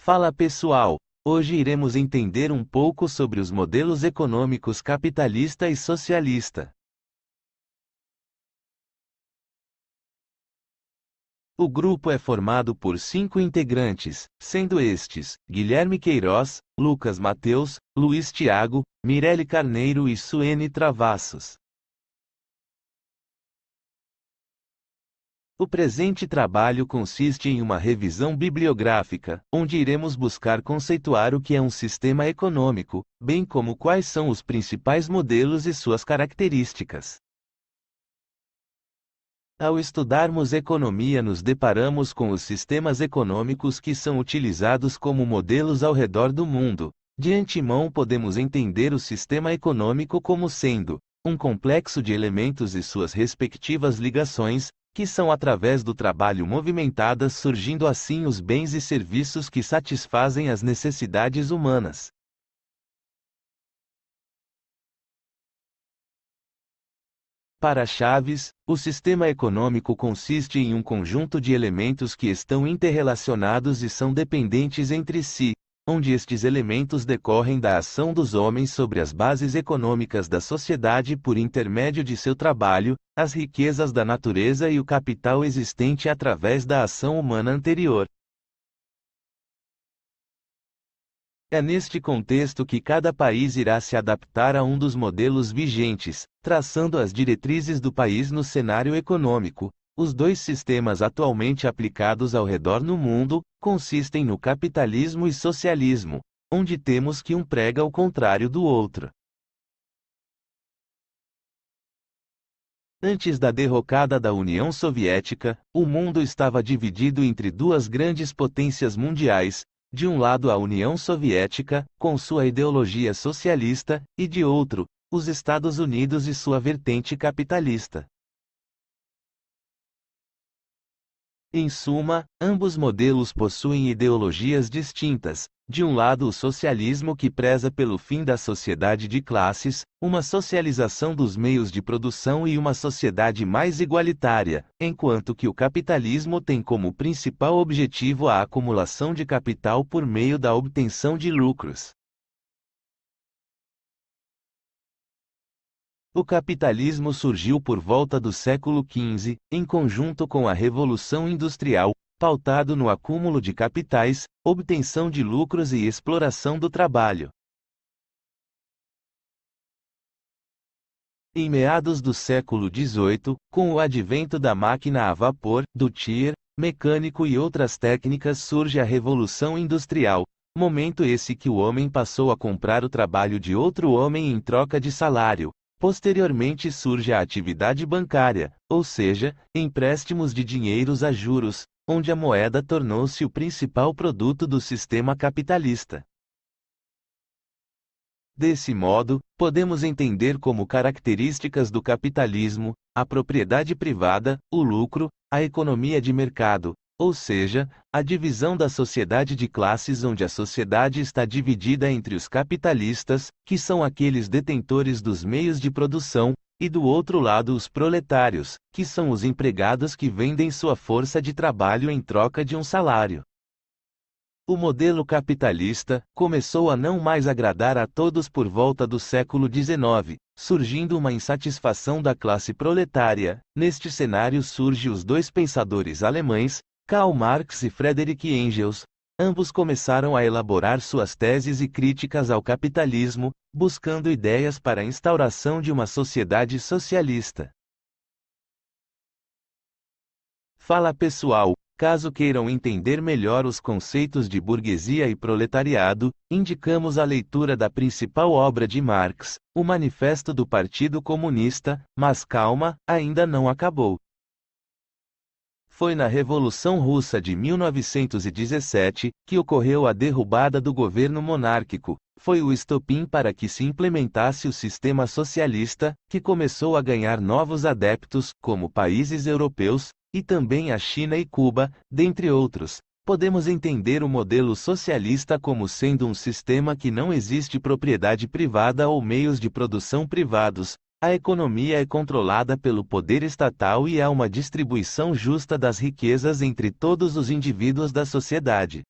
Fala pessoal, hoje iremos entender um pouco sobre os modelos econômicos capitalista e socialista. O grupo é formado por 5 integrantes, sendo estes, Guilherme Queiroz, Lucas Mateus, Luiz Thiago, Mirelle Carneiro e Suene Travassos. O presente trabalho consiste em uma revisão bibliográfica, onde iremos buscar conceituar o que é um sistema econômico, bem como quais são os principais modelos e suas características. Ao estudarmos economia, nos deparamos com os sistemas econômicos que são utilizados como modelos ao redor do mundo. De antemão, podemos entender o sistema econômico como sendo um complexo de elementos e suas respectivas ligações, que são através do trabalho movimentadas, surgindo assim os bens e serviços que satisfazem as necessidades humanas. Para Chaves, o sistema econômico consiste em um conjunto de elementos que estão interrelacionados e são dependentes entre si, onde estes elementos decorrem da ação dos homens sobre as bases econômicas da sociedade por intermédio de seu trabalho, as riquezas da natureza e o capital existente através da ação humana anterior. É neste contexto que cada país irá se adaptar a um dos modelos vigentes, traçando as diretrizes do país no cenário econômico. Os dois sistemas atualmente aplicados ao redor no mundo consistem no capitalismo e socialismo, onde temos que um prega o contrário do outro. Antes da derrocada da União Soviética, o mundo estava dividido entre duas grandes potências mundiais. De um lado a União Soviética, com sua ideologia socialista, e de outro, os Estados Unidos e sua vertente capitalista. Em suma, ambos modelos possuem ideologias distintas. De um lado, o socialismo, que preza pelo fim da sociedade de classes, uma socialização dos meios de produção e uma sociedade mais igualitária, enquanto que o capitalismo tem como principal objetivo a acumulação de capital por meio da obtenção de lucros. O capitalismo surgiu por volta do século XV, em conjunto com a Revolução Industrial, pautado no acúmulo de capitais, obtenção de lucros e exploração do trabalho. Em meados do século XVIII, com o advento da máquina a vapor, do tir, mecânico e outras técnicas, surge a Revolução Industrial, momento esse que o homem passou a comprar o trabalho de outro homem em troca de salário. Posteriormente surge a atividade bancária, ou seja, empréstimos de dinheiros a juros, onde a moeda tornou-se o principal produto do sistema capitalista. Desse modo, podemos entender como características do capitalismo, a propriedade privada, o lucro, a economia de mercado, ou seja, a divisão da sociedade de classes, onde a sociedade está dividida entre os capitalistas, que são aqueles detentores dos meios de produção, e do outro lado os proletários, que são os empregados que vendem sua força de trabalho em troca de um salário. O modelo capitalista começou a não mais agradar a todos por volta do século XIX, surgindo uma insatisfação da classe proletária. Neste cenário surgem os dois pensadores alemães, Karl Marx e Friedrich Engels. Ambos começaram a elaborar suas teses e críticas ao capitalismo, buscando ideias para a instauração de uma sociedade socialista. Fala pessoal, caso queiram entender melhor os conceitos de burguesia e proletariado, indicamos a leitura da principal obra de Marx, o Manifesto do Partido Comunista, mas calma, ainda não acabou. Foi na Revolução Russa de 1917 que ocorreu a derrubada do governo monárquico. Foi o estopim para que se implementasse o sistema socialista, que começou a ganhar novos adeptos, como países europeus, e também a China e Cuba, dentre outros. Podemos entender o modelo socialista como sendo um sistema que não existe propriedade privada ou meios de produção privados. A economia é controlada pelo poder estatal e há uma distribuição justa das riquezas entre todos os indivíduos da sociedade.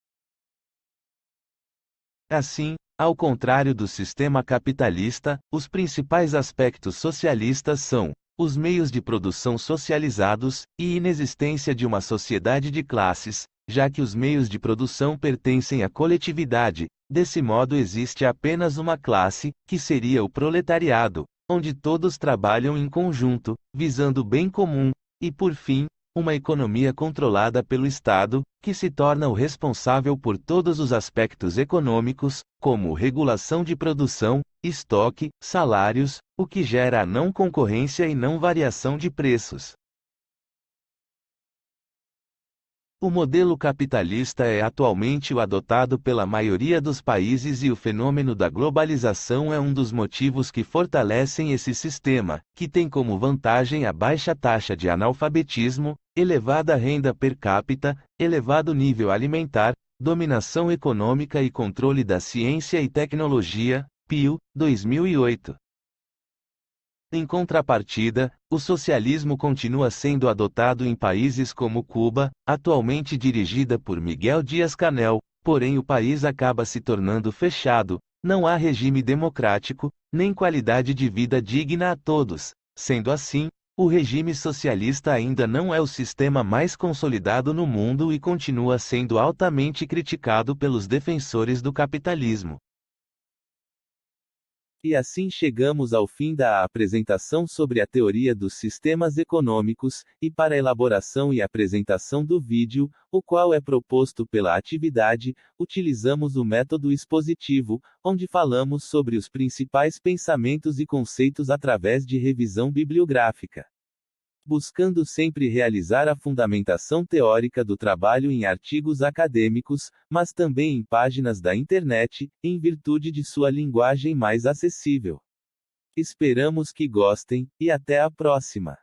Assim, ao contrário do sistema capitalista, os principais aspectos socialistas são os meios de produção socializados e inexistência de uma sociedade de classes, já que os meios de produção pertencem à coletividade. Desse modo existe apenas uma classe, que seria o proletariado, onde todos trabalham em conjunto, visando o bem comum, e por fim, uma economia controlada pelo Estado, que se torna o responsável por todos os aspectos econômicos, como regulação de produção, estoque, salários, o que gera a não concorrência e não variação de preços. O modelo capitalista é atualmente o adotado pela maioria dos países e o fenômeno da globalização é um dos motivos que fortalecem esse sistema, que tem como vantagem a baixa taxa de analfabetismo, elevada renda per capita, elevado nível alimentar, dominação econômica e controle da ciência e tecnologia, PIO, 2008. Em contrapartida, o socialismo continua sendo adotado em países como Cuba, atualmente dirigida por Miguel Díaz-Canel, porém o país acaba se tornando fechado, não há regime democrático, nem qualidade de vida digna a todos. Sendo assim, o regime socialista ainda não é o sistema mais consolidado no mundo e continua sendo altamente criticado pelos defensores do capitalismo. E assim chegamos ao fim da apresentação sobre a teoria dos sistemas econômicos, e para a elaboração e apresentação do vídeo, o qual é proposto pela atividade, utilizamos o método expositivo, onde falamos sobre os principais pensamentos e conceitos através de revisão bibliográfica. Buscando sempre realizar a fundamentação teórica do trabalho em artigos acadêmicos, mas também em páginas da internet, em virtude de sua linguagem mais acessível. Esperamos que gostem, e até a próxima!